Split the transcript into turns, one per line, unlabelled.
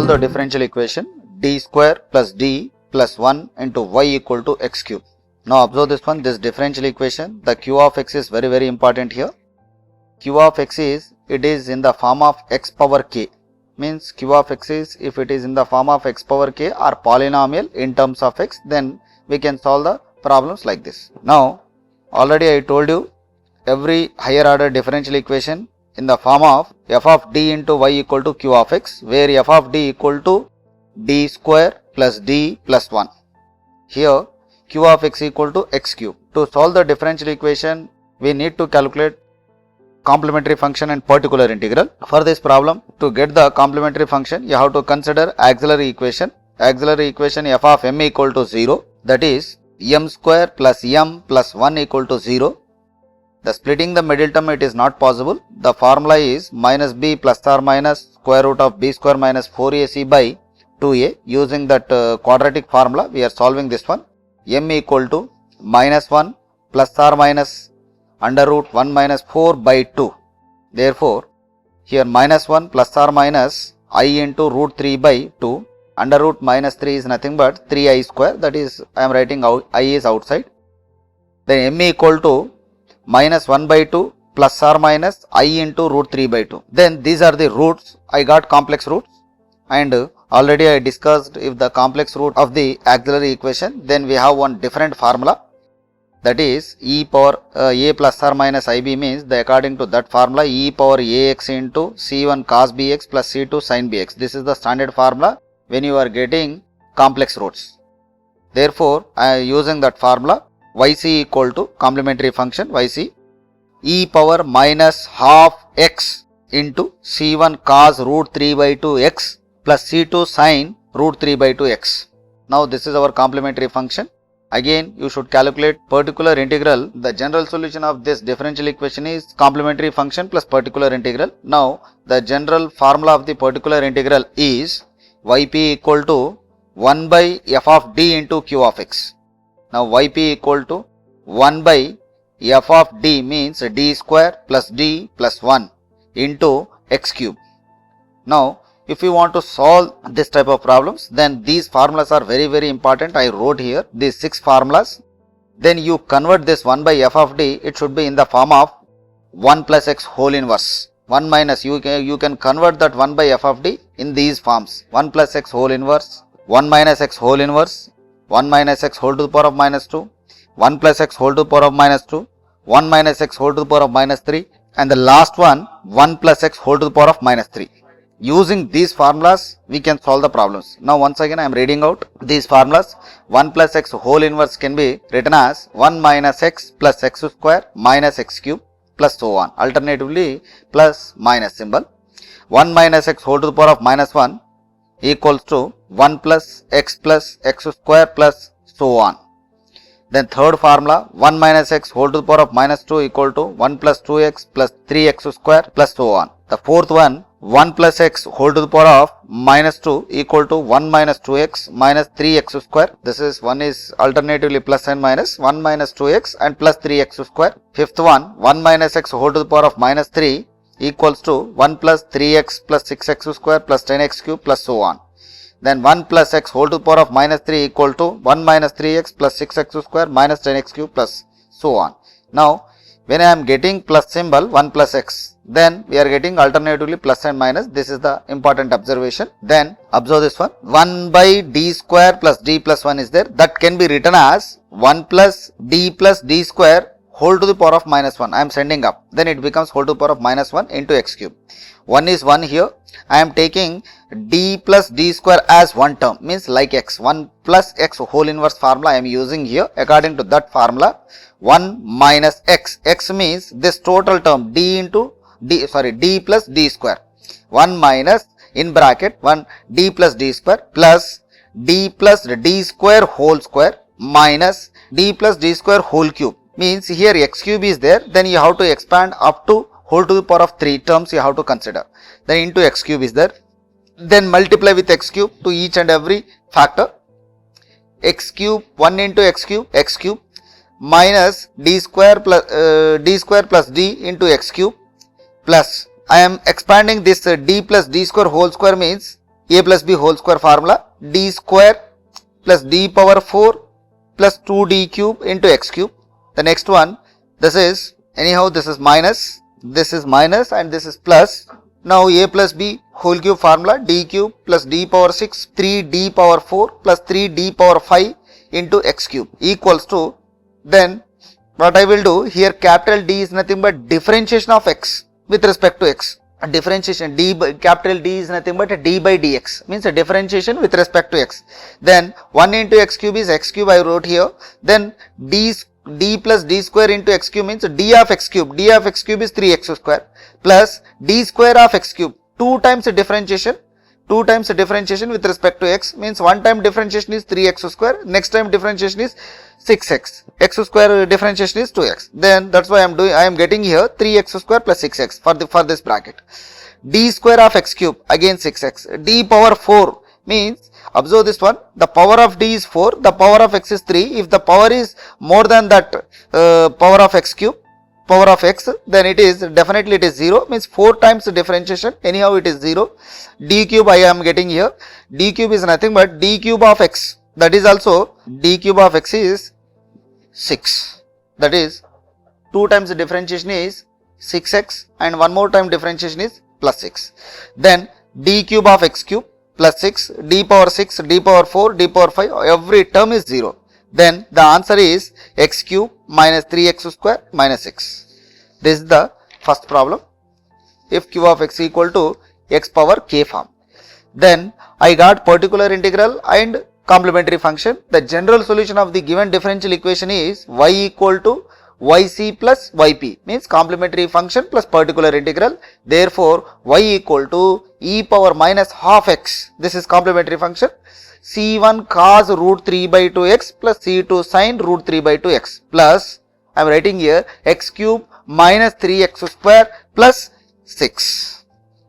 solve the differential equation d square plus d plus 1 into y equal to x cube. Now observe this one, this differential equation, the q of x is very important here. Q of x is, it is in the form of x power k, means q of x is, if it is in the form of x power k or polynomial in terms of x, then we can solve the problems like this. Now already I told you, every higher order differential equation in the form of f of d into y equal to q of x, where f of d equal to d square plus d plus 1. Here q of x equal to x cube. To solve the differential equation, we need to calculate complementary function and particular integral. For this problem, to get the complementary function, you have to consider auxiliary equation. Auxiliary equation f of m equal to 0, that is m square plus m plus 1 equal to 0. The splitting the middle term, it is not possible. The formula is minus b plus or minus square root of b square minus 4ac by 2a. Using that quadratic formula, we are solving this one. M equal to minus 1 plus or minus under root 1 minus 4 by 2. Therefore, here minus 1 plus or minus I into root 3 by 2. Under root minus 3 is nothing but 3i square, that is I am writing out I is outside. Then m equal to minus 1 by 2 plus or minus I into root 3 by 2. Then these are the roots, I got complex roots, and already I discussed if the complex root of the auxiliary equation, then we have one different formula, that is e power a plus or minus ib, means the according to that formula e power ax into c1 cos bx plus c2 sin bx. This is the standard formula when you are getting complex roots. Therefore, using that formula, yc equal to complementary function yc e power minus half x into c1 cos root 3 by 2 x plus c2 sin root 3 by 2 x. Now this is our complementary function. Again, you should calculate particular integral. The general solution of this differential equation is complementary function plus particular integral. Now the general formula of the particular integral is yp equal to 1 by f of d into q of x. Now yp equal to 1 by f of d, means d square plus d plus 1 into x cube. Now if you want to solve this type of problems, then these formulas are very important. I wrote here these 6 formulas. Then you convert this 1 by f of d, it should be in the form of 1 plus x whole inverse. 1 minus, you can convert that 1 by f of d in these forms. 1 plus x whole inverse, 1 minus x whole inverse, 1 minus x whole to the power of minus 2, 1 plus x whole to the power of minus 2, 1 minus x whole to the power of minus 3, and the last one 1 plus x whole to the power of minus 3. Using these formulas, we can solve the problems. Now once again I am reading out these formulas. 1 plus x whole inverse can be written as 1 minus x plus x square minus x cube plus so on. Alternatively, plus minus symbol. 1 minus x whole to the power of minus 1 equals to 1 plus x square plus so on. Then third formula, 1 minus x whole to the power of minus 2 equal to 1 plus 2x plus 3x square plus so on. The fourth one, 1 plus x whole to the power of minus 2 equal to 1 minus 2x minus 3x square. This is one is alternatively plus and minus, 1 minus 2x and plus 3x square. Fifth one, 1 minus x whole to the power of minus 3 equals to 1 plus 3x plus 6x square plus 10x cube plus so on. Then 1 plus x whole to the power of minus 3 equal to 1 minus 3x plus 6x square minus 10x cube plus so on. Now when I am getting plus symbol 1 plus x, then we are getting alternatively plus and minus. This is the important observation. Then observe this one, 1 by d square plus d plus 1 is there, that can be written as 1 plus d square whole to the power of minus 1. I am sending up, then it becomes whole to the power of minus 1 into x cube. 1 is 1 here. I am taking d plus d square as one term, means like x. 1 plus x whole inverse formula I am using here. According to that formula, 1 minus x, x means this total term d into d plus d square. 1 minus in bracket 1 d plus d square plus d square whole square minus d plus d square whole cube. Means here x cube is there, then you have to expand up to whole to the power of 3 terms you have to consider. Then into x cube is there. Then multiply with x cube to each and every factor. X cube, 1 into x cube minus d square plus d into x cube plus I am expanding this d plus d square whole square, means a plus b whole square formula, d square plus d power 4 plus 2d cube into x cube. The next one, this is anyhow this is minus and this is plus. Now a plus b whole cube formula, d cube plus d power 6 3d power 4 plus 3d power 5 into x cube equals to, then what I will do here, capital D is nothing but differentiation of x with respect to x. Differentiation capital D is nothing but d by dx, means a differentiation with respect to x. Then 1 into x cube is x cube I wrote here. Then d plus d square into x cube means d of x cube is 3x square plus d square of x cube, 2 times the differentiation with respect to x, means one time differentiation is 3x square, next time differentiation is 6x, x square differentiation is 2x. Then that's why I am getting here 3x square plus 6x for this bracket. D square of x cube again 6x, d power 4 means, observe this one, the power of d is 4, the power of x is 3. If the power is more than that power of x cube, power of x, then it is definitely it is 0, means 4 times the differentiation, anyhow it is 0. D cube I am getting here, d cube is nothing but d cube of x, that is also d cube of x is 6, that is 2 times the differentiation is 6x and one more time differentiation is plus 6. Then d cube of x cube plus 6, d power 6, d power 4, d power 5, every term is 0. Then the answer is x cube minus 3x square minus 6. This is the first problem if q of x equal to x power k form. Then I got particular integral and complementary function. The general solution of the given differential equation is y equal to yc plus yp, means complementary function plus particular integral. Therefore y equal to e power minus half x, this is complementary function, c1 cos root 3 by 2x plus c2 sin root 3 by 2x plus, I am writing here x cube minus 3x square plus 6.